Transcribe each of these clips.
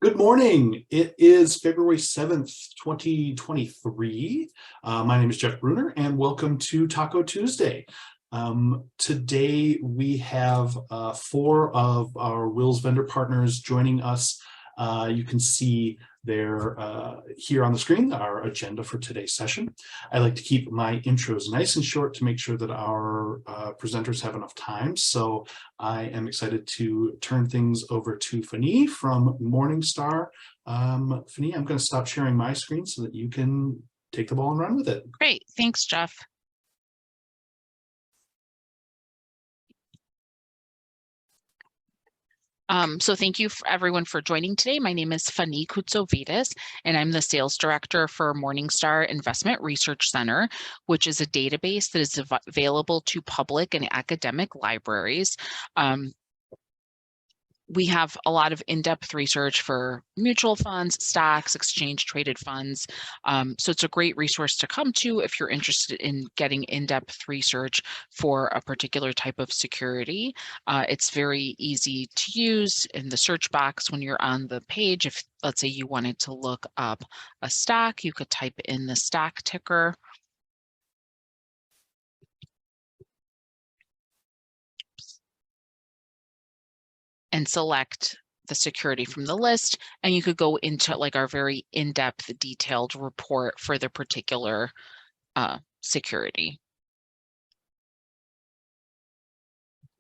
Good morning. It is February 7th, 2023. My name is Jeff Bruner and welcome to Taco Tuesday. Today we have four of our WiLS vendor partners joining us. You can see there here on the screen our agenda for today's session. I like to keep my intros nice and short to make sure that our presenters have enough time. So I am excited to turn things over to Fani from Morningstar. Fani, I'm going to stop sharing my screen so that you can take the ball and run with it. Great, thanks, Jeff. So thank you everyone for joining today. My name is Fani Koutsovides, and I'm the sales director for Morningstar Investment Research Center, which is a database that is available to public and academic libraries. We have a lot of in-depth research for mutual funds, stocks, exchange-traded funds. So it's a great resource to come to if you're interested in getting in-depth research for a particular type of security. It's very easy to use in the search box when you're on the page. If, let's say, you wanted to look up a stock, you could type in the stock ticker. And select the security from the list, and you could go into like our very in-depth detailed report for the particular security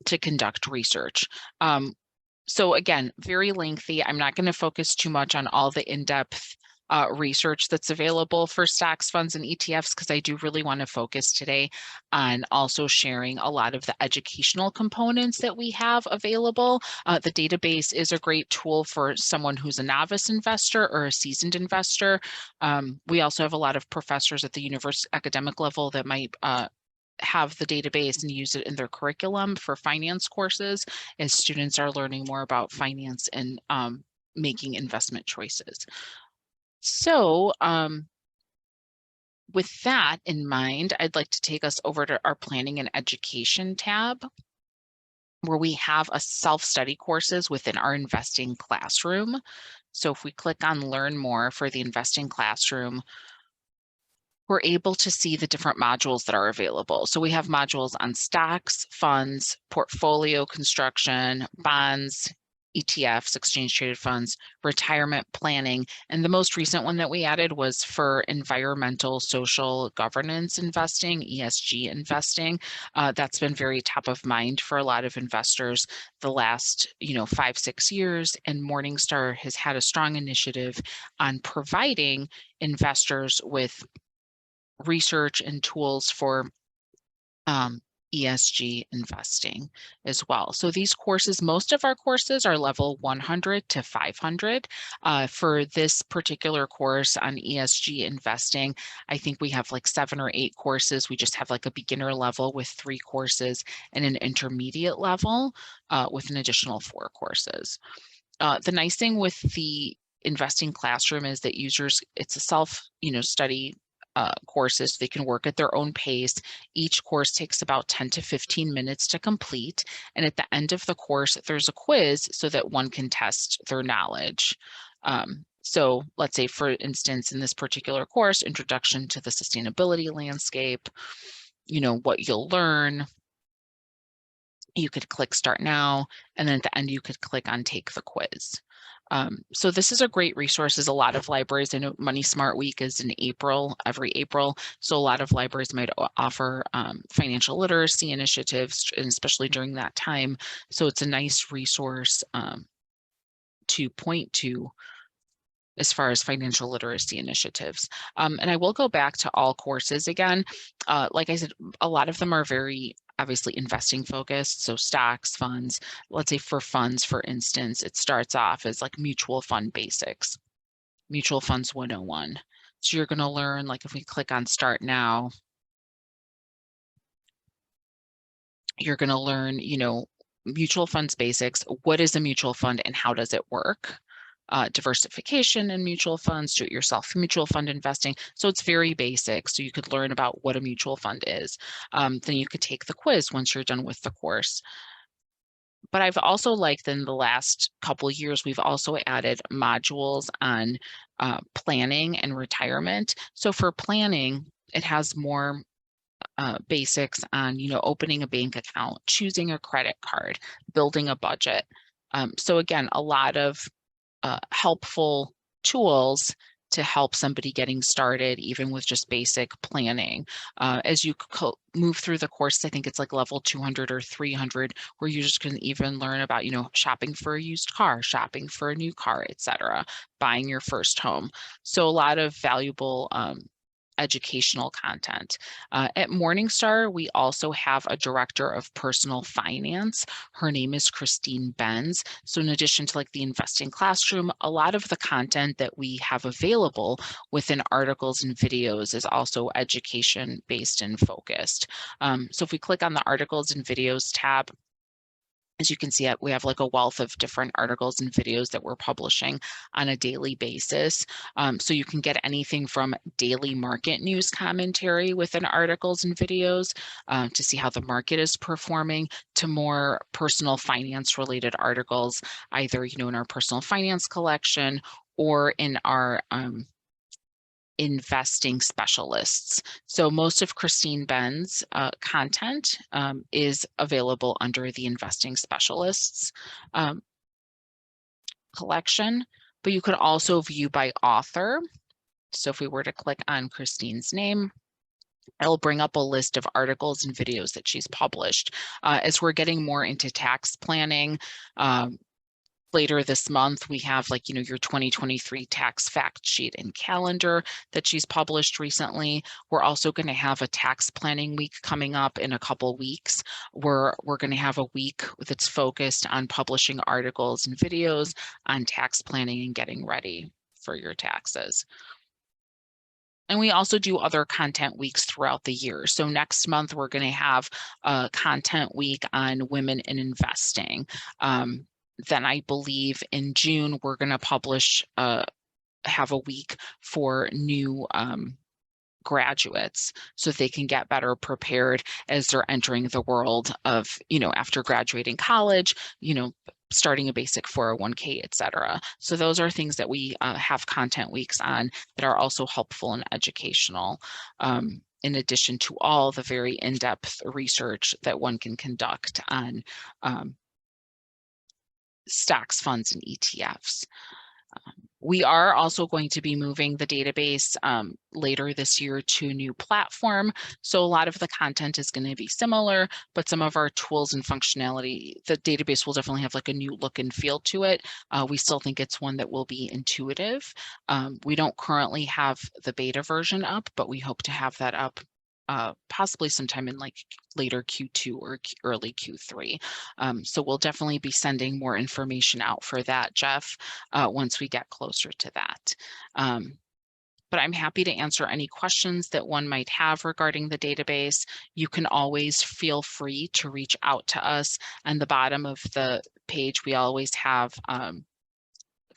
to conduct research. So again, very lengthy. I'm not going to focus too much on all the in-depth research that's available for stocks, funds, and ETFs, because I do really want to focus today on also sharing a lot of the educational components that we have available. The database is a great tool for someone who's a novice investor or a seasoned investor. We also have a lot of professors at the university academic level that might have the database and use it in their curriculum for finance courses as students are learning more about finance and making investment choices. So with that in mind, I'd like to take us over to our planning and education tab, where we have a self-study courses within our investing classroom. So if we click on learn more for the investing classroom, we're able to see the different modules that are available. So we have modules on stocks, funds, portfolio construction, bonds, ETFs, exchange-traded funds, retirement planning, and the most recent one that we added was for environmental, social governance investing, ESG investing. That's been very top of mind for a lot of investors the last 5-6 years, and Morningstar has had a strong initiative on providing investors with research and tools for ESG investing as well. So these courses, most of our courses are level 100 to 500. For this particular course on ESG investing, I think we have like 7 or 8 courses. We just have like a beginner level with 3 courses and an intermediate level with an additional 4 courses. The nice thing with the investing classroom is that users, it's a self-study courses. They can work at their own pace. Each course takes about 10 to 15 minutes to complete. And at the end of the course, there's a quiz so that one can test their knowledge. So let's say, for instance, in this particular course, Introduction to the Sustainability Landscape, what you'll learn. You could click Start Now, and then at the end, you could click on Take the Quiz. So this is a great resource. As a lot of libraries, I know Money Smart Week is in April, every April. So a lot of libraries might offer financial literacy initiatives, and especially during that time. So it's a nice resource to point to as far as financial literacy initiatives. And I will go back to all courses again. Like I said, a lot of them are very obviously investing focused. So stocks, funds, let's say for funds, for instance, it starts off as like mutual fund basics, mutual funds 101. So you're going to learn, like if we click on Start Now, you're going to learn, mutual funds basics. What is a mutual fund and how does it work? Diversification in mutual funds, do-it-yourself mutual fund investing. So it's very basic. So you could learn about what a mutual fund is. Then you could take the quiz once you're done with the course. But I've also liked in the last couple of years, we've also added modules on planning and retirement. So for planning, it has more basics on, opening a bank account, choosing a credit card, building a budget. So again, a lot of helpful tools to help somebody getting started, even with just basic planning. As you move through the course, I think it's like level 200 or 300, where you just can even learn about, shopping for a used car, shopping for a new car, etc., buying your first home. So a lot of valuable educational content. At Morningstar, we also have a director of personal finance. Her name is Christine Benz. So in addition to like the investing classroom, a lot of the content that we have available within articles and videos is also education based and focused. So if we click on the articles and videos tab, as you can see, we have like a wealth of different articles and videos that we're publishing on a daily basis. So you can get anything from daily market news commentary within articles and videos to see how the market is performing, to more personal finance related articles, either, in our personal finance collection or in our investing specialists. So most of Christine Ben's content is available under the investing specialists collection, but you could also view by author. So if we were to click on Christine's name, it'll bring up a list of articles and videos that she's published. As we're getting more into tax planning, later this month, we have like, your 2023 tax fact sheet and calendar that she's published recently. We're also going to have a tax planning week coming up in a couple weeks, where we're going to have a week that's focused on publishing articles and videos on tax planning and getting ready for your taxes. And we also do other content weeks throughout the year. So next month, we're going to have a content week on women in investing. Then I believe in June, we're going to publish, have a week for new graduates so they can get better prepared as they're entering the world of, after graduating college, starting a basic 401k, etc. So those are things that we have content weeks on that are also helpful and educational. In addition to all the very in-depth research that one can conduct on stocks, funds, and ETFs. We are also going to be moving the database later this year to a new platform. So a lot of the content is going to be similar, but some of our tools and functionality, the database will definitely have like a new look and feel to it. We still think it's one that will be intuitive. We don't currently have the beta version up, but we hope to have that up possibly sometime in like later Q2 or early Q3. So we'll definitely be sending more information out for that, Jeff, once we get closer to that. But I'm happy to answer any questions that one might have regarding the database. You can always feel free to reach out to us. On the bottom of the page, we always have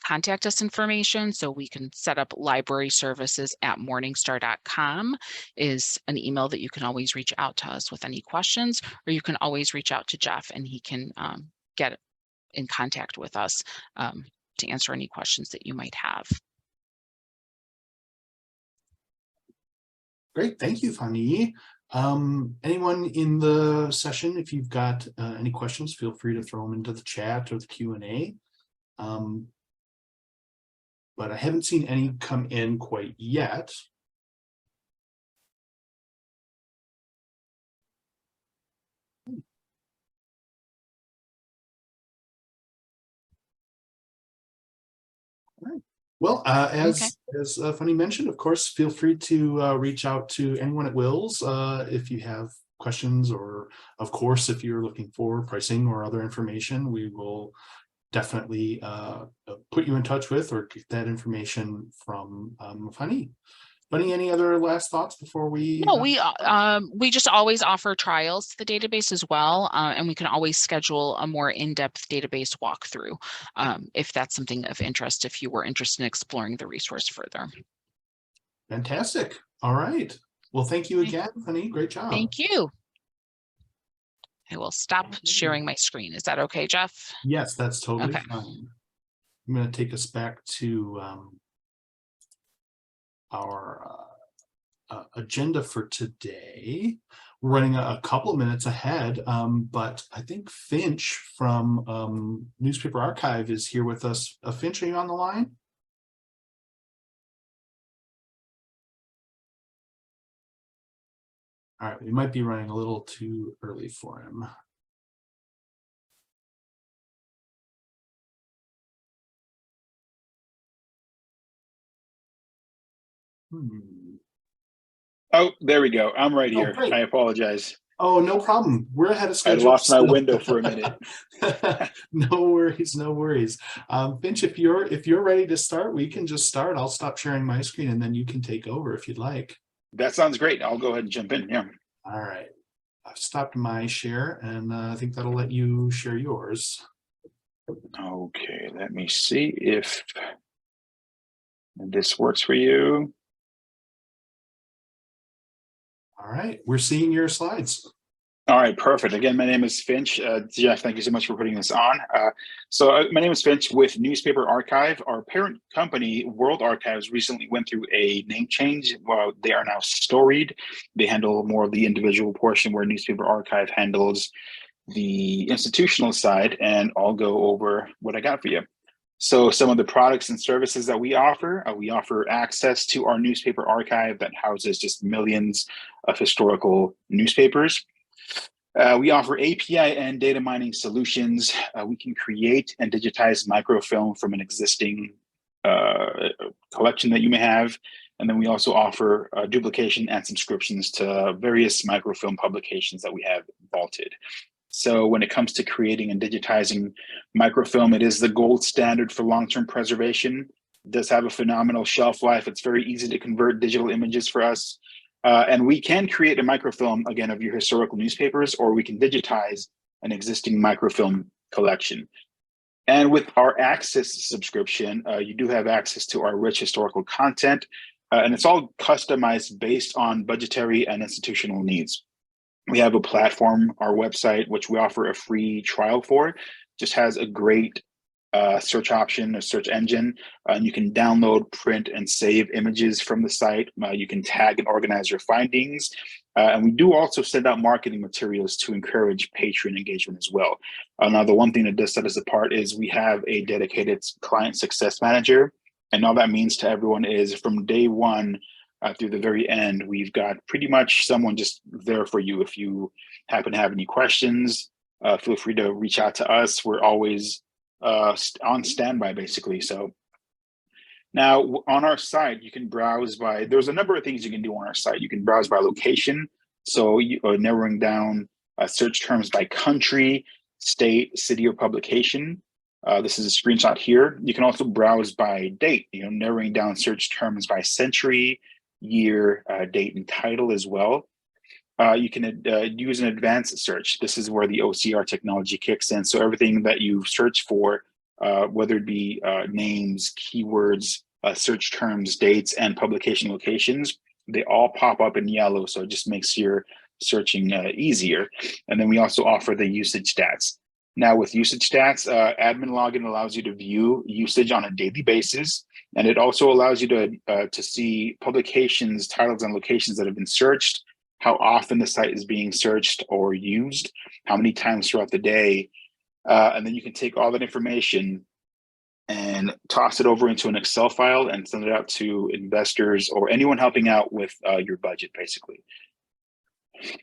contact us information, so we can set up library services at morningstar.com is an email that you can always reach out to us with any questions, or you can always reach out to Jeff and he can get in contact with us to answer any questions that you might have. Great, thank you, Fanny. Anyone in the session, if you've got any questions, feel free to throw them into the chat or the Q&A. But I haven't seen any come in quite yet. All right. Well, as Fanny mentioned, of course, feel free to reach out to anyone at WiLS if you have questions, or of course, if you're looking for pricing or other information, we will definitely put you in touch with or get that information from Fanny. Fanny, any other last thoughts before we? No, we just always offer trials to the database as well, and we can always schedule a more in-depth database walkthrough if that's something of interest, if you were interested in exploring the resource further. Fantastic. All right. Well, thank you again, Fanny. Great job. Thank you. I will stop sharing my screen. Is that okay, Jeff? Yes, that's totally Okay. fine. I'm going to take us back to our agenda for today. We're running a couple of minutes ahead, but I think Finch from Newspaper Archive is here with us. Finch, are you on the line? All right, we might be running a little too early for him. Oh, there we go. I'm right Oh, here. great. I apologize. Oh, no problem. We're ahead of I schedule. lost my window for a minute. No worries, no worries. Finch, if you're ready to start, we can just start. I'll stop sharing my screen and then you can take over if you'd like. That sounds great. I'll go ahead and jump in. Yeah. All right. I've stopped my share and I think that'll let you share yours. Okay, let me see if this works for you. All right, we're seeing your slides. All right, perfect. Again, my name is Finch. Jeff, thank you so much for putting this on. My name is Finch with Newspaper Archive. Our parent company, World Archives, recently went through a name change. Well, they are now Storied. They handle more of the individual portion, where Newspaper Archive handles the institutional side, and I'll go over what I got for you. So some of the products and services that we offer access to our newspaper archive that houses just millions of historical newspapers. We offer API and data mining solutions. We can create and digitize microfilm from an existing collection that you may have. And then we also offer duplication and subscriptions to various microfilm publications that we have vaulted. So when it comes to creating and digitizing microfilm, it is the gold standard for long-term preservation. It does have a phenomenal shelf life. It's very easy to convert digital images for us. And we can create a microfilm, again, of your historical newspapers, or we can digitize an existing microfilm collection. And with our Access subscription, you do have access to our rich historical content, and it's all customized based on budgetary and institutional needs. We have a platform, our website, which we offer a free trial for. Just has a great search option, a search engine, and you can download, print, and save images from the site. You can tag and organize your findings. And we do also send out marketing materials to encourage Patreon engagement as well. Now, the one thing that does set us apart is we have a dedicated client success manager. And all that means to everyone is from day one through the very end, we've got pretty much someone just there for you. If you happen to have any questions, feel free to reach out to us. We're always on standby, basically. So now on our site, you can browse by, there's a number of things you can do on our site. You can browse by location. So you are narrowing down search terms by country, state, city, or publication. This is a screenshot here. You can also browse by date, narrowing down search terms by century, year, date, and title as well. You can use an advanced search. This is where the OCR technology kicks in. So everything that you search for, whether it be names, keywords, search terms, dates, and publication locations, they all pop up in yellow. So it just makes your searching easier. And then we also offer the usage stats. Now with usage stats, admin login allows you to view usage on a daily basis. And it also allows you to see publications, titles, and locations that have been searched, how often the site is being searched or used, how many times throughout the day. And then you can take all that information and toss it over into an Excel file and send it out to investors or anyone helping out with your budget, basically.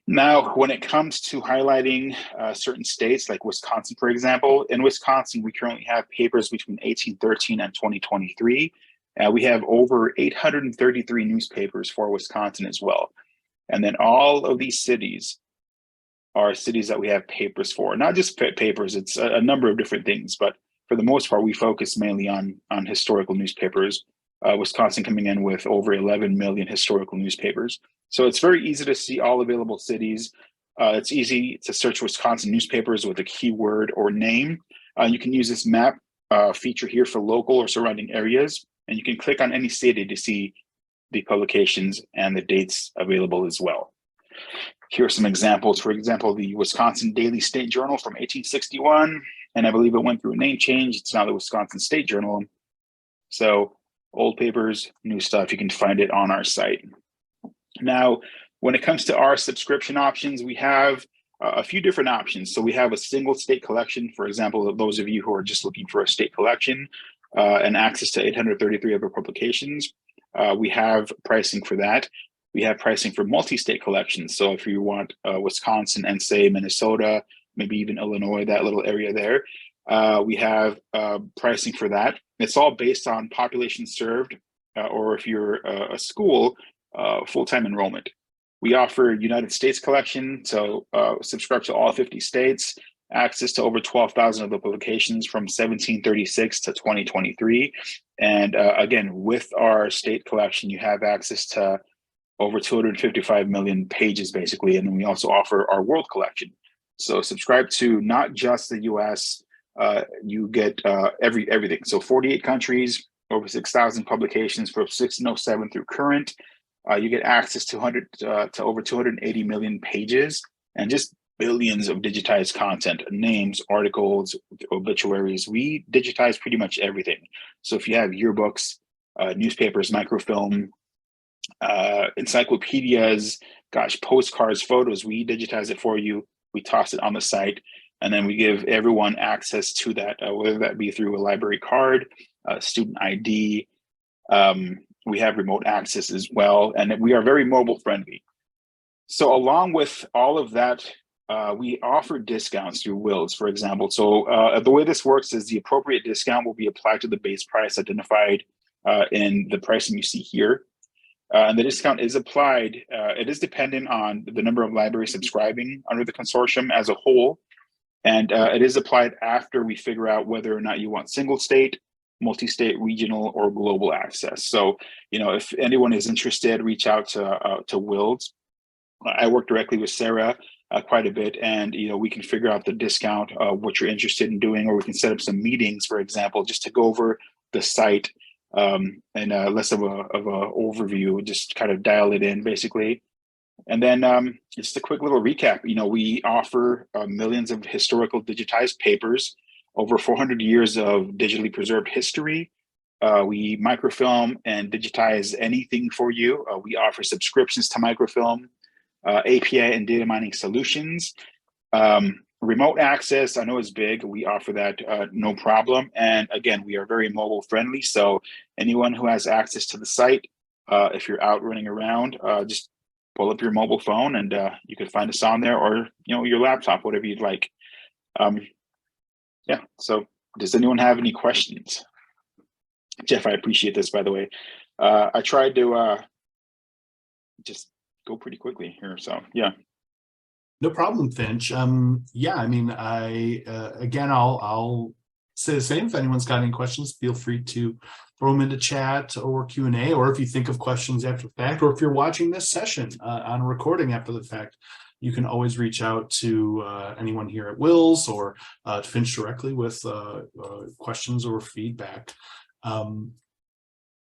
Now, when it comes to highlighting certain states like Wisconsin, for example, in Wisconsin, we currently have papers between 1813 and 2023. We have over 833 newspapers for Wisconsin as well. And then all of these cities are cities that we have papers for, not just papers, it's a number of different things, but for the most part, we focus mainly on historical newspapers. Wisconsin coming in with over 11 million historical newspapers. So it's very easy to see all available cities. It's easy to search Wisconsin newspapers with a keyword or name. You can use this map feature here for local or surrounding areas, and you can click on any city to see the publications and the dates available as well. Here are some examples. For example, the Wisconsin Daily State Journal from 1861, and I believe it went through a name change. It's now the Wisconsin State Journal. So old papers, new stuff, you can find it on our site. Now, when it comes to our subscription options, we have a few different options. So we have a single state collection, for example, those of you who are just looking for a state collection and access to 833 other publications. We have pricing for that. We have pricing for multi-state collections. So if you want Wisconsin and say Minnesota, maybe even Illinois, that little area there, we have pricing for that. It's all based on population served, or if you're a school, full-time enrollment. We offer United States collection, so subscribe to all 50 states, access to over 12,000 of the publications from 1736 to 2023. And again, with our state collection, you have access to over 255 million pages, basically. And then we also offer our world collection. So subscribe to not just the US, you get everything. So 48 countries, over 6,000 publications from 1607 through current. You get access to over 280 million pages and just billions of digitized content, names, articles, obituaries. We digitize pretty much everything. So if you have yearbooks, newspapers, microfilm, encyclopedias, gosh, postcards, photos, we digitize it for you. We toss it on the site, and then we give everyone access to that, whether that be through a library card, student ID. We have remote access as well, and we are very mobile friendly. So along with all of that, we offer discounts through WiLS, for example. So the way this works is the appropriate discount will be applied to the base price identified in the pricing you see here. And the discount is applied. It is dependent on the number of libraries subscribing under the consortium as a whole. And it is applied after we figure out whether or not you want single state, multi-state, regional, or global access. So, if anyone is interested, reach out to WiLS. I work directly with Sarah quite a bit, and we can figure out the discount, what you're interested in doing, or we can set up some meetings, for example, just to go over the site and less of a overview, just kind of dial it in basically. And then just a quick little recap. We offer millions of historical digitized papers, over 400 years of digitally preserved history. We microfilm and digitize anything for you. We offer subscriptions to microfilm, API and data mining solutions. Remote access, I know is big. We offer that no problem. And again, we are very mobile friendly. So anyone who has access to the site, if you're out running around, just pull up your mobile phone and you can find us on there, or your laptop, whatever you'd like. Yeah, so does anyone have any questions? Jeff, I appreciate this, by the way. I tried to just go pretty quickly here, so yeah. No problem, Finch. Yeah, I mean, again, I'll say the same. If anyone's got any questions, feel free to throw them into chat or Q&A, or if you think of questions after the fact, or if you're watching this session on a recording after the fact, you can always reach out to anyone here at WiLS or to Finch directly with questions or feedback.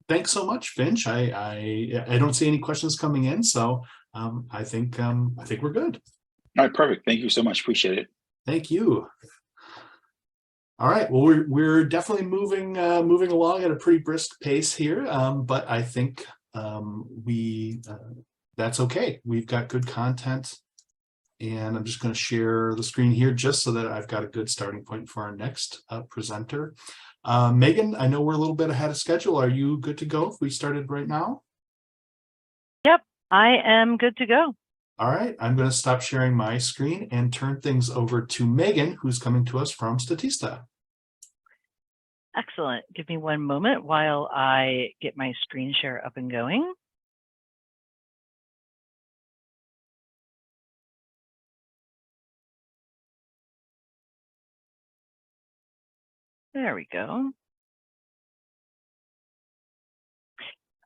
Thanks so much, Finch. I don't see any questions coming in, so I think we're good. All right, perfect. Thank you so much. Appreciate it. Thank you. All right. Well, we're definitely moving along at a pretty brisk pace here, but I think that's okay. We've got good content, and I'm just going to share the screen here just so that I've got a good starting point for our next presenter. Megan, I know we're a little bit ahead of schedule. Are you good to go if we started right now? Yep, I am good to go. All right, I'm going to stop sharing my screen and turn things over to Megan, who's coming to us from Statista. Excellent. Give me one moment while I get my screen share up and going. There we go.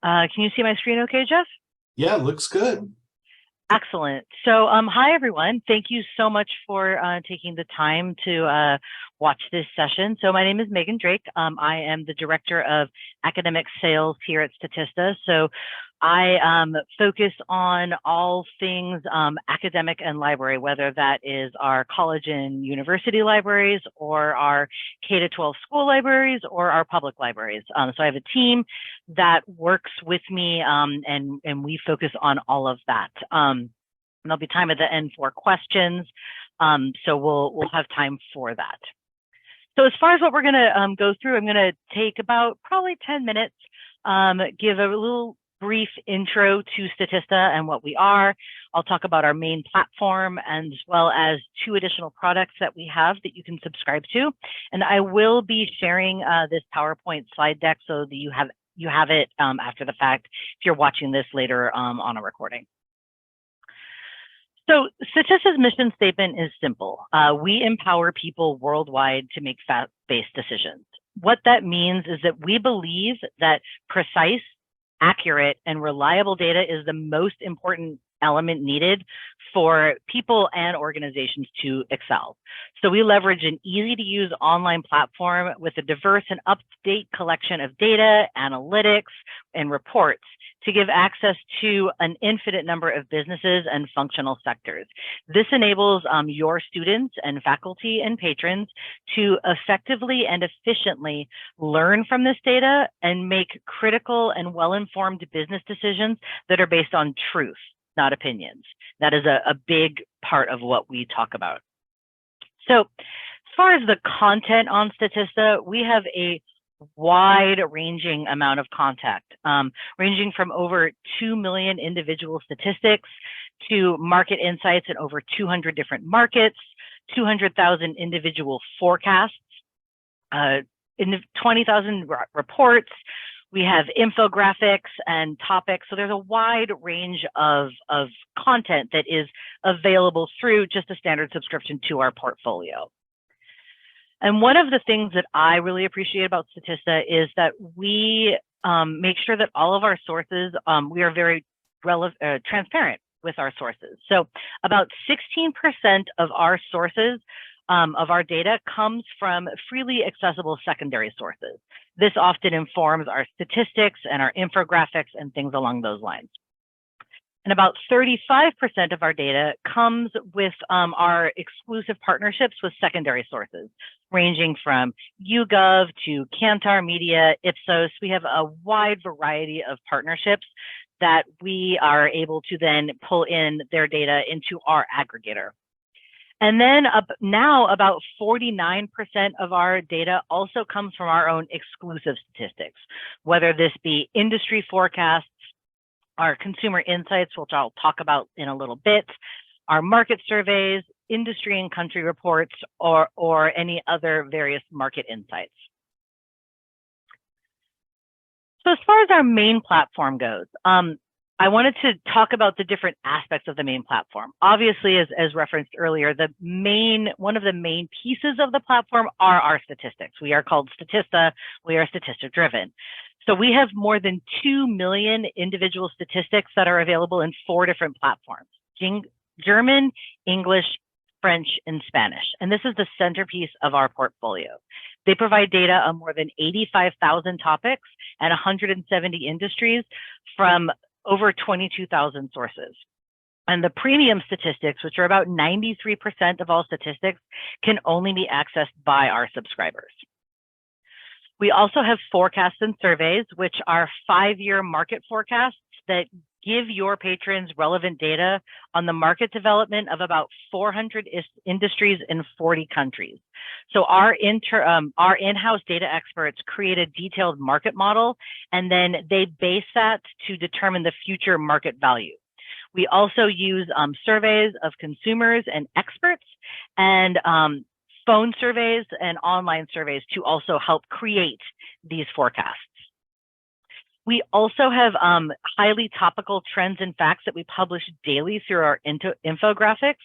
Can you see my screen okay, Jeff? Yeah, looks good. Excellent. So hi, everyone. Thank you so much for taking the time to watch this session. So my name is Megan Drake. I am the Director of Academic Sales here at Statista. So I focus on all things academic and library, whether that is our college and university libraries or our K-12 school libraries or our public libraries. So I have a team that works with me and we focus on all of that. There'll be time at the end for questions, so we'll have time for that. So as far as what we're going to go through, I'm going to take about probably 10 minutes, give a little brief intro to Statista and what we are. I'll talk about our main platform as well as 2 additional products that we have that you can subscribe to. And I will be sharing this PowerPoint slide deck so that you have it after the fact if you're watching this later on a recording. So Statista's mission statement is simple. We empower people worldwide to make fact-based decisions. What that means is that we believe that precise, accurate, and reliable data is the most important element needed for people and organizations to excel. So we leverage an easy-to-use online platform with a diverse and up-to-date collection of data, analytics, and reports to give access to an infinite number of businesses and functional sectors. This enables your students and faculty and patrons to effectively and efficiently learn from this data and make critical and well-informed business decisions that are based on truth, not opinions. That is a big part of what we talk about. So as far as the content on Statista, we have a wide-ranging amount of content, ranging from over 2 million individual statistics to market insights in over 200 different markets, 200,000 individual forecasts, 20,000 reports. We have infographics and topics. So there's a wide range of content that is available through just a standard subscription to our portfolio. And one of the things that I really appreciate about Statista is that we make sure that all of our sources, we are very transparent with our sources. So about 16% of our sources of our data comes from freely accessible secondary sources. This often informs our statistics and our infographics and things along those lines. And about 35% of our data comes with our exclusive partnerships with secondary sources, ranging from YouGov to Kantar Media, Ipsos. We have a wide variety of partnerships that we are able to then pull in their data into our aggregator. And then now about 49% of our data also comes from our own exclusive statistics, whether this be industry forecasts, our consumer insights, which I'll talk about in a little bit, our market surveys, industry and country reports, or any other various market insights. So as far as our main platform goes, I wanted to talk about the different aspects of the main platform. Obviously, as referenced earlier, one of the main pieces of the platform are our statistics. We are called Statista. We are statistic driven. So we have more than 2 million individual statistics that are available in 4 different platforms: German, English, French, and Spanish. And this is the centerpiece of our portfolio. They provide data on more than 85,000 topics and 170 industries from over 22,000 sources. And the premium statistics, which are about 93% of all statistics, can only be accessed by our subscribers. We also have forecasts and surveys, which are 5-year market forecasts that give your patrons relevant data on the market development of about 400 industries in 40 countries. So our in-house data experts create a detailed market model, and then they base that to determine the future market value. We also use surveys of consumers and experts, and phone surveys and online surveys to also help create these forecasts. We also have highly topical trends and facts that we publish daily through our infographics.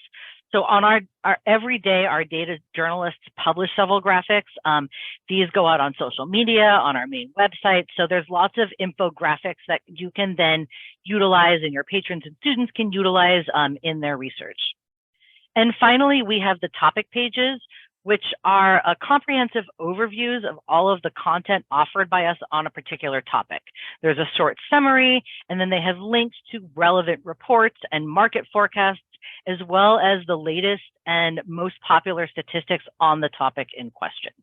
So on our every day, our data journalists publish several graphics. These go out on social media, on our main website. So there's lots of infographics that you can then utilize and your patrons and students can utilize in their research. And finally, we have the topic pages, which are comprehensive overviews of all of the content offered by us on a particular topic. There's a short summary, and then they have links to relevant reports and market forecasts, as well as the latest and most popular statistics on the topic in question.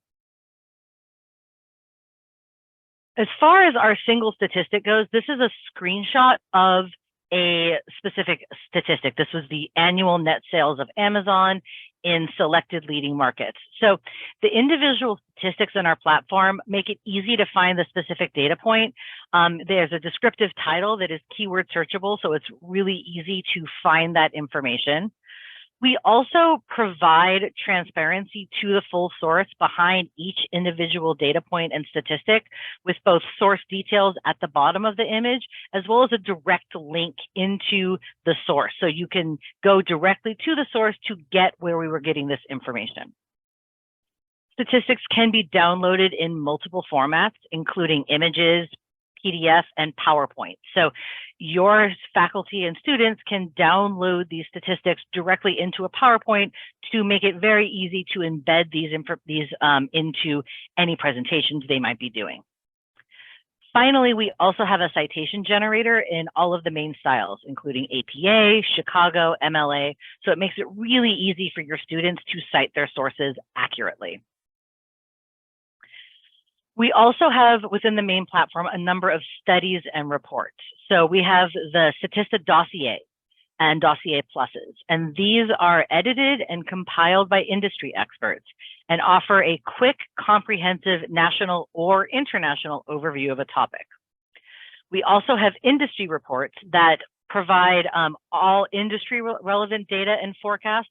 As far as our single statistic goes, this is a screenshot of a specific statistic. This was the annual net sales of Amazon in selected leading markets. So the individual statistics in our platform make it easy to find the specific data point. There's a descriptive title that is keyword searchable, so it's really easy to find that information. We also provide transparency to the full source behind each individual data point and statistic, with both source details at the bottom of the image, as well as a direct link into the source. So you can go directly to the source to get where we were getting this information. Statistics can be downloaded in multiple formats, including images, PDF, and PowerPoint. So your faculty and students can download these statistics directly into a PowerPoint to make it very easy to embed these into any presentations they might be doing. Finally, we also have a citation generator in all of the main styles, including APA, Chicago, MLA. So it makes it really easy for your students to cite their sources accurately. We also have within the main platform a number of studies and reports. So we have the Statista dossier and dossier pluses, and these are edited and compiled by industry experts and offer a quick, comprehensive national or international overview of a topic. We also have industry reports that provide all industry relevant data and forecasts,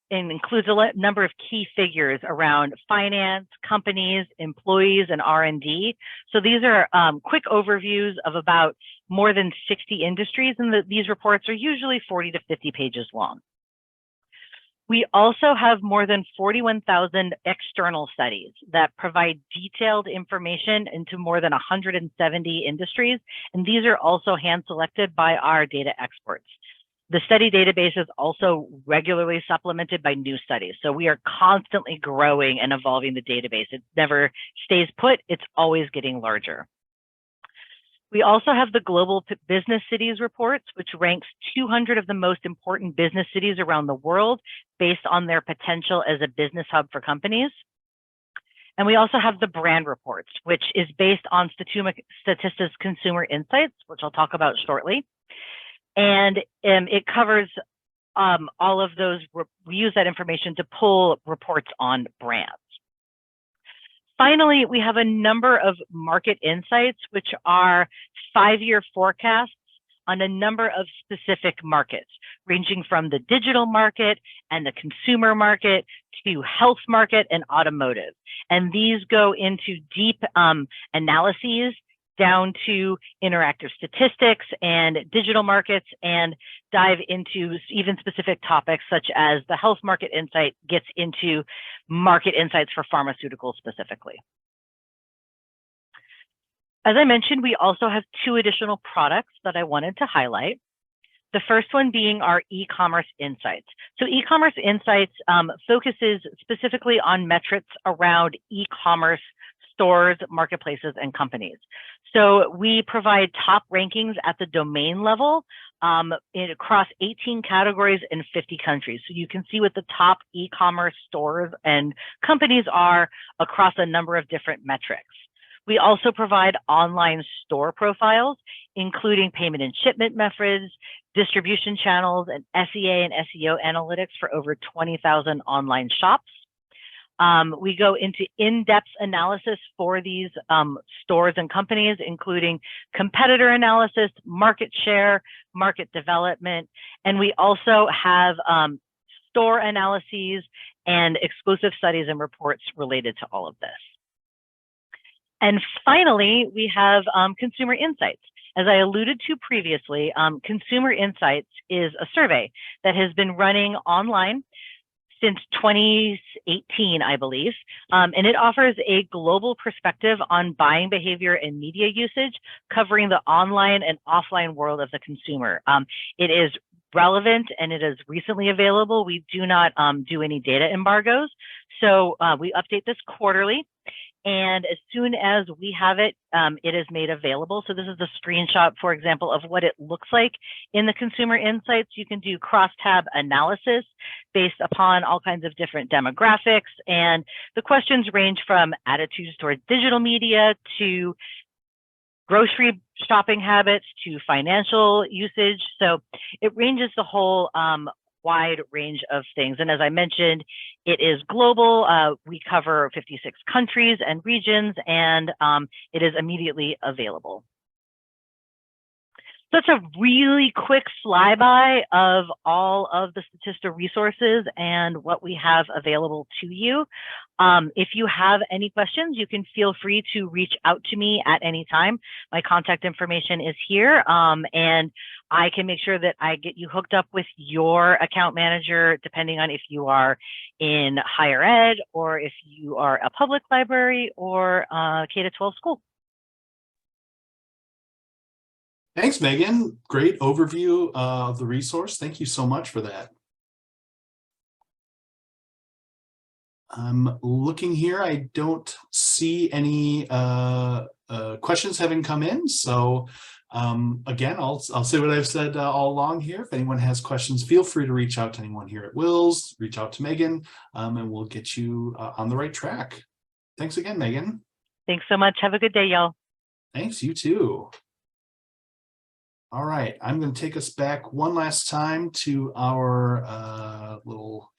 and includes a number of key figures around finance, companies, employees, and R&D. So these are quick overviews of about more than 60 industries, and these reports are usually 40 to 50 pages long. We also have more than 41,000 external studies that provide detailed information into more than 170 industries, and these are also hand-selected by our data experts. The study database is also regularly supplemented by new studies. So we are constantly growing and evolving the database. It never stays put, it's always getting larger. We also have the Global Business Cities Reports, which ranks 200 of the most important business cities around the world based on their potential as a business hub for companies. And we also have the Brand Reports, which is based on Statista's Consumer Insights, which I'll talk about shortly. And it covers all of those. We use that information to pull reports on brands. Finally, we have a number of market insights, which are 5-year forecasts on a number of specific markets, ranging from the digital market and the consumer market to health market and automotive. And these go into deep analyses down to interactive statistics and digital markets, and dive into even specific topics such as the health market insight gets into market insights for pharmaceuticals specifically. As I mentioned, we also have 2 additional products that I wanted to highlight. The first one being our e-commerce insights. So e-commerce insights focuses specifically on metrics around e-commerce stores, marketplaces, and companies. So we provide top rankings at the domain level across 18 categories in 50 countries. So you can see what the top e-commerce stores and companies are across a number of different metrics. We also provide online store profiles, including payment and shipment methods, distribution channels, and SEA and SEO analytics for over 20,000 online shops. We go into in-depth analysis for these stores and companies, including competitor analysis, market share, market development, and we also have store analyses and exclusive studies and reports related to all of this. And finally, we have consumer insights. As I alluded to previously, Consumer Insights is a survey that has been running online since 2018, I believe, and it offers a global perspective on buying behavior and media usage, covering the online and offline world of the consumer. It is relevant and it is recently available, we do not do any data embargoes. So we update this quarterly. And as soon as we have it, it is made available. So this is a screenshot, for example, of what it looks like in the consumer insights. You can do crosstab analysis based upon all kinds of different demographics. And the questions range from attitudes towards digital media to grocery shopping habits to financial usage. So it ranges the whole wide range of things. And as I mentioned, it is global. We cover 56 countries and regions, and it is immediately available. So it's a really quick flyby of all of the Statista resources and what we have available to you. If you have any questions, you can feel free to reach out to me at any time. My contact information is here, and I can make sure that I get you hooked up with your account manager, depending on if you are in higher ed or if you are a public library or a K-12 school. Thanks, Megan. Great overview of the resource. Thank you so much for that. I'm looking here. I don't see any questions having come in. So again, I'll say what I've said all along here. If anyone has questions, feel free to reach out to anyone here at WiLS, reach out to Megan, and we'll get you on the right track. Thanks again, Megan. Thanks so much. Have a good day, y'all. Thanks, you too. All right, I'm going to take us back one last time to our little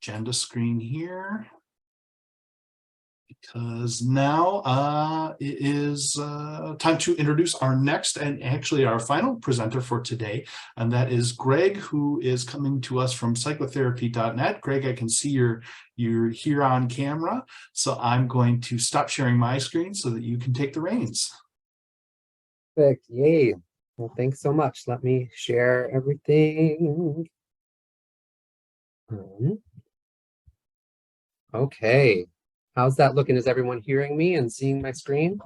agenda screen here, because now it is time to introduce our next and actually our final presenter for today, and that is Greg, who is coming to us from psychotherapy.net. Greg, I can see you're here on camera, so I'm going to stop sharing my screen so that you can take the reins. Perfect. Yay. Well, thanks so much. Let me share everything. Okay. How's that looking? Is everyone hearing me and seeing my screen?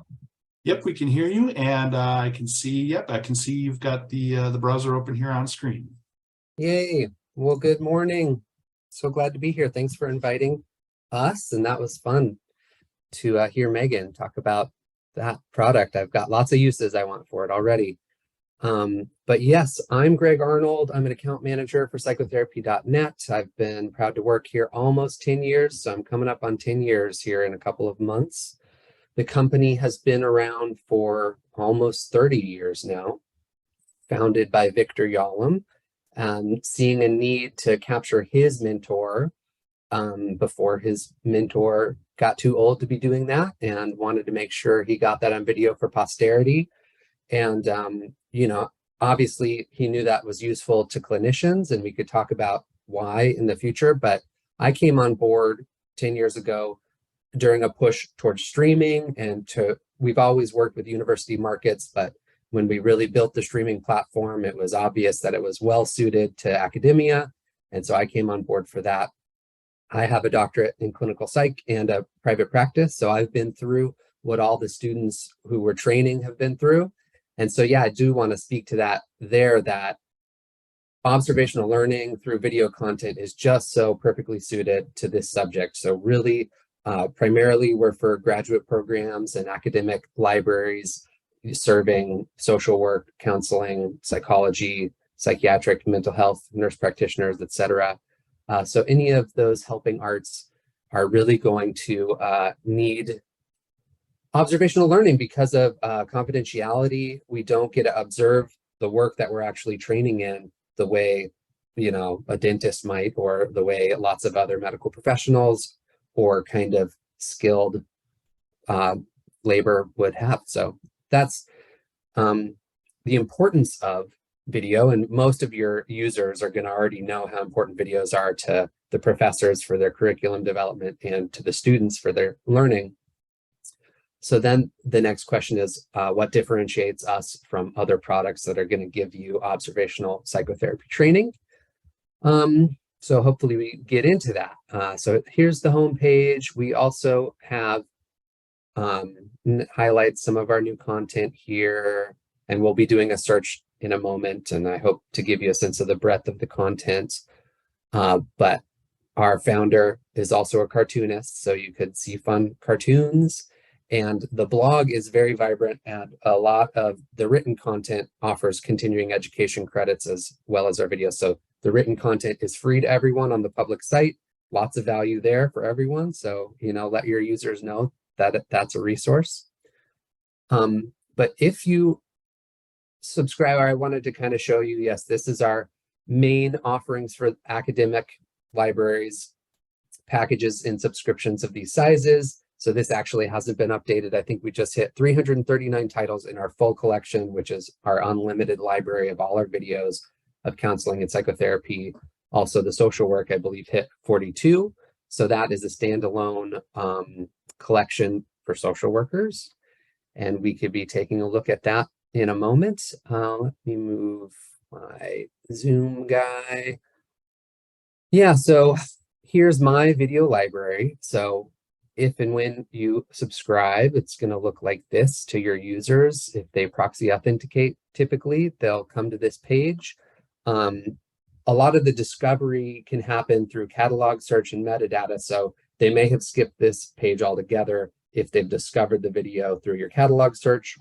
Yep, we can hear you, and I can see. Yep, I can see you've got the browser open here on screen. Yay. Well, good morning. So glad to be here. Thanks for inviting us, and that was fun to hear Megan talk about that product. I've got lots of uses I want for it already. But yes, I'm Greg Arnold. I'm an account manager for psychotherapy.net. I've been proud to work here almost 10 years. So I'm coming up on 10 years here in a couple of months. The company has been around for almost 30 years now, founded by Victor Yalom, seeing a need to capture his mentor before his mentor got too old to be doing that, and wanted to make sure he got that on video for posterity. And, you know, obviously he knew that was useful to clinicians, and we could talk about why in the future. But I came on board 10 years ago during a push towards streaming, and we've always worked with university markets, but when we really built the streaming platform, it was obvious that it was well suited to academia. And so I came on board for that. I have a doctorate in clinical psych and a private practice. So I've been through what all the students who were training have been through. And so, yeah, I do want to speak to that that observational learning through video content is just so perfectly suited to this subject. So really, primarily we're for graduate programs and academic libraries serving social work, counseling, psychology, psychiatric, mental health, nurse practitioners, etc. So any of those helping arts are really going to need observational learning because of confidentiality. We don't get to observe the work that we're actually training in the way, you know, a dentist might, or the way lots of other medical professionals or kind of skilled labor would have. So that's the importance of video, and most of your users are going to already know how important videos are to the professors for their curriculum development and to the students for their learning. So then the next question is, what differentiates us from other products that are going to give you observational psychotherapy training? So hopefully we get into that. So here's the home page. We also have highlight some of our new content here, and we'll be doing a search in a moment, and I hope to give you a sense of the breadth of the content. But our founder is also a cartoonist, so you could see fun cartoons. And the blog is very vibrant, and a lot of the written content offers continuing education credits as well as our videos. So the written content is free to everyone on the public site. Lots of value there for everyone. So, let your users know that that's a resource. But if you subscribe, I wanted to kind of show you, yes, this is our main offerings for academic libraries, packages and subscriptions of these sizes. So this actually hasn't been updated. I think we just hit 339 titles in our full collection, which is our unlimited library of all our videos of counseling and psychotherapy. Also the social work, I believe, hit 42. So that is a standalone collection for social workers. And we could be taking a look at that in a moment. Let me move my Zoom guy. Yeah, so here's my video library. So if and when you subscribe, it's going to look like this to your users. If they proxy authenticate, typically, they'll come to this page. A lot of the discovery can happen through catalog search and metadata. So they may have skipped this page altogether if they've discovered the video through your catalog search.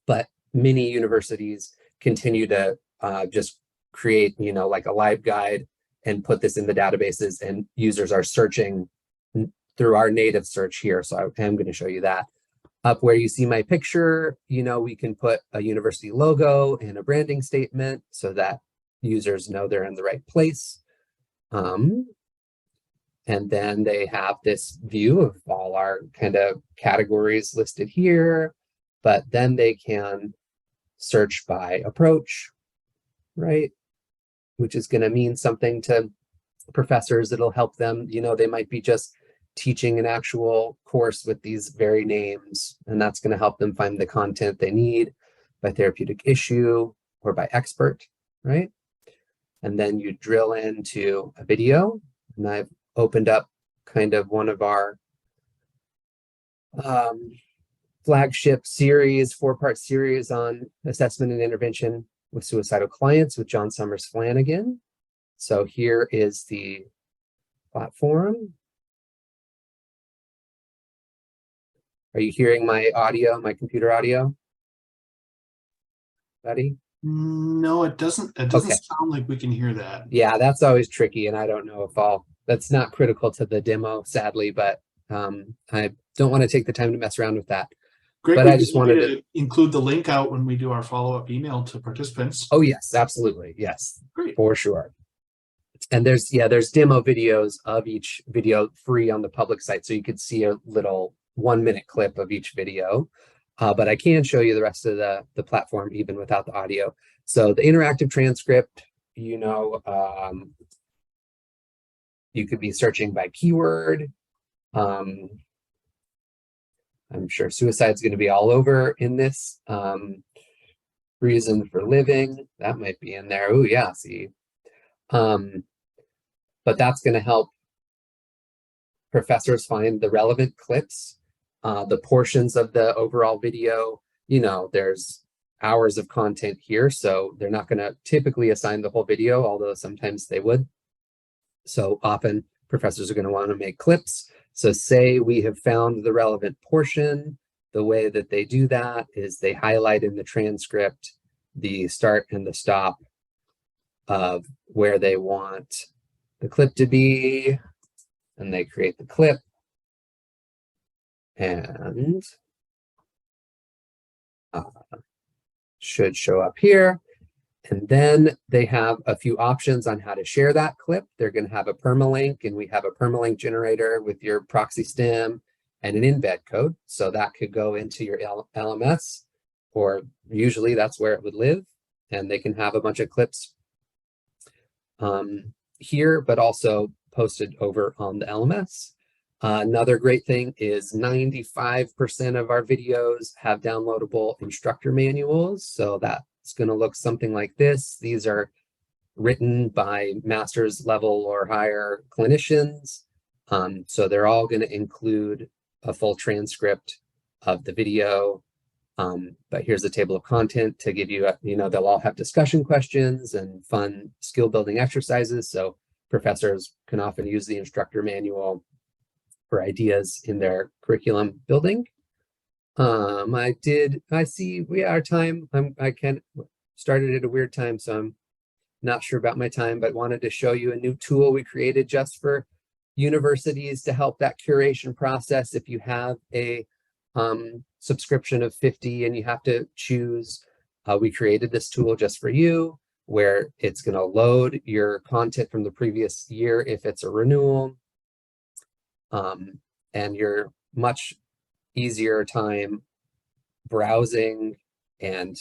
But many universities continue to just create, like a live guide and put this in the databases, and users are searching through our native search here. So I am going to show you that. Up where you see my picture, we can put a university logo and a branding statement so that users know they're in the right place. And then they have this view of all our kind of categories listed here, but then they can search by approach, right? Which is going to mean something to professors. It'll help them, they might be just teaching an actual course with these very names, and that's going to help them find the content they need by therapeutic issue or by expert, right? And then you drill into a video, and I've opened up kind of one of our flagship series, 4-part series on assessment and intervention with suicidal clients with John Summers Flanagan. So here is the platform. Are you hearing my audio, my computer audio? Buddy? No, it doesn't. It doesn't sound like we can hear that. Yeah, that's always tricky, and I don't know if that's not critical to the demo, sadly, but I don't want to take the time to mess around with that. Great, but I just wanted to include the link out when we do our follow-up email to participants. Oh yes, absolutely, yes, great, for sure. And there's demo videos of each video free on the public site, so you could see a little 1-minute clip of each video. But I can show you the rest of the platform even without the audio. So the interactive transcript, you could be searching by keyword. I'm sure suicide's going to be all over in this. Reason for living, that might be in there. Oh yeah, see. But that's going to help professors find the relevant clips, the portions of the overall video. There's hours of content here, so they're not going to typically assign the whole video, although sometimes they would. So often professors are going to want to make clips. So say we have found the relevant portion. The way that they do that is they highlight in the transcript the start and the stop of where they want the clip to be, and they create the clip. And should show up here. And then they have a few options on how to share that clip. They're going to have a permalink, and we have a permalink generator with your proxy stem and an embed code. So that could go into your LMS, or usually that's where it would live. And they can have a bunch of clips here, but also posted over on the LMS. Another great thing is 95% of our videos have downloadable instructor manuals. So that's going to look something like this. These are written by master's level or higher clinicians. So they're all going to include a full transcript of the video But here's a table of content to give you, they'll all have discussion questions and fun skill building exercises. So professors can often use the instructor manual for ideas in their curriculum building. I see our time. I started at a weird time, so I'm not sure about my time, but wanted to show you a new tool we created just for universities to help that curation process. If you have a subscription of 50 and you have to choose, we created this tool just for you, where it's going to load your content from the previous year if it's a renewal, and your much easier time browsing and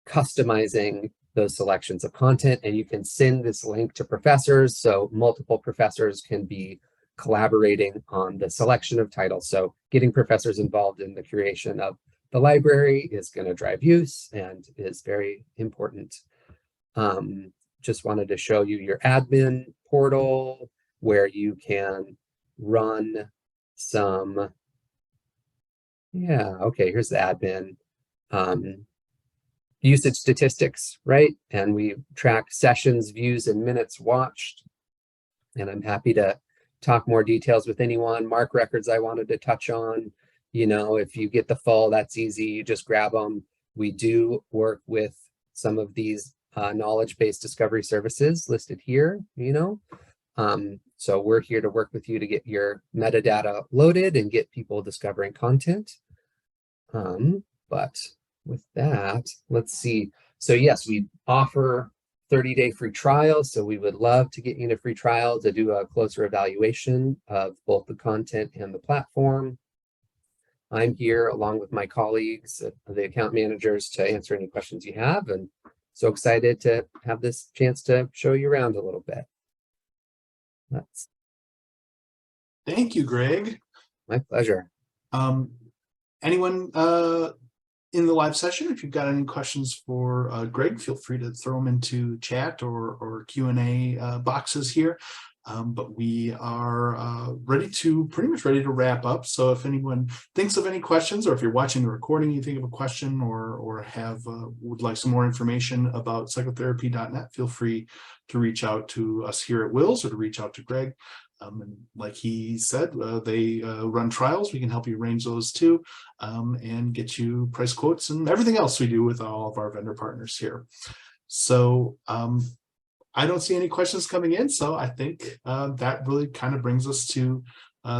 customizing those selections of content. And you can send this link to professors, so multiple professors can be collaborating on the selection of titles. So getting professors involved in the creation of the library is going to drive use and is very important. Just wanted to show you your admin portal, where you can run some, here's the admin. Usage statistics, right? And we track sessions, views, and minutes watched. And I'm happy to talk more details with anyone. Mark records I wanted to touch on. If you get the full, that's easy. You just grab them. We do work with some of these knowledge-based discovery services listed here, So we're here to work with you to get your metadata loaded and get people discovering content. But with that, let's see. So yes, we offer 30-day free trials. So we would love to get you in a free trial to do a closer evaluation of both the content and the platform. I'm here along with my colleagues, the account managers, to answer any questions you have. And so excited to have this chance to show you around a little bit. Thank you, Greg. My pleasure. Anyone in the live session, if you've got any questions for Greg, feel free to throw them into chat or Q&A boxes here. But we are pretty much ready to wrap up. So if anyone thinks of any questions, or if you're watching the recording, you think of a question or would like some more information about psychotherapy.net, feel free to reach out to us here at WiLS or to reach out to Greg. And like he said, they run trials. We can help you arrange those too, and get you price quotes and everything else we do with all of our vendor partners here. So I don't see any questions coming in. So I think that really kind of brings us to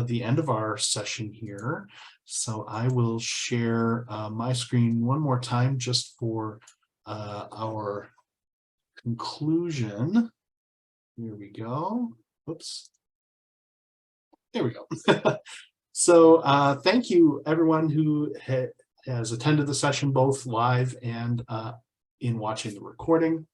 the end of our session here. So I will share my screen one more time just for our conclusion. Here we go. Oops. There we go. So thank you, everyone who has attended the session, both live and in watching the recording.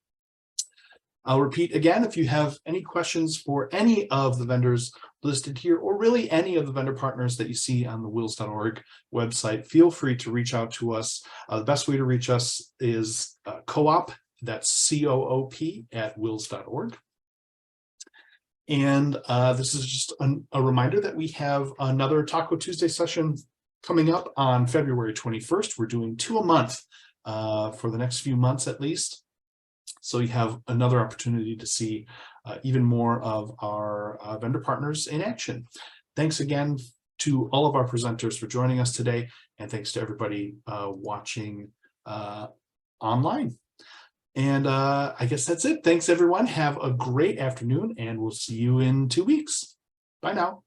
I'll repeat again, if you have any questions for any of the vendors listed here, or really any of the vendor partners that you see on the WiLS.org website, feel free to reach out to us. The best way to reach us is co-op, that's C-O-O-P, at WiLS.org. And this is just a reminder that we have another Taco Tuesday session coming up on February 21st. We're doing 2 a month for the next few months at least. So you have another opportunity to see even more of our vendor partners in action. Thanks again to all of our presenters for joining us today. And thanks to everybody watching online. And I guess that's it. Thanks, everyone. Have a great afternoon, and we'll see you in 2 weeks. Bye now.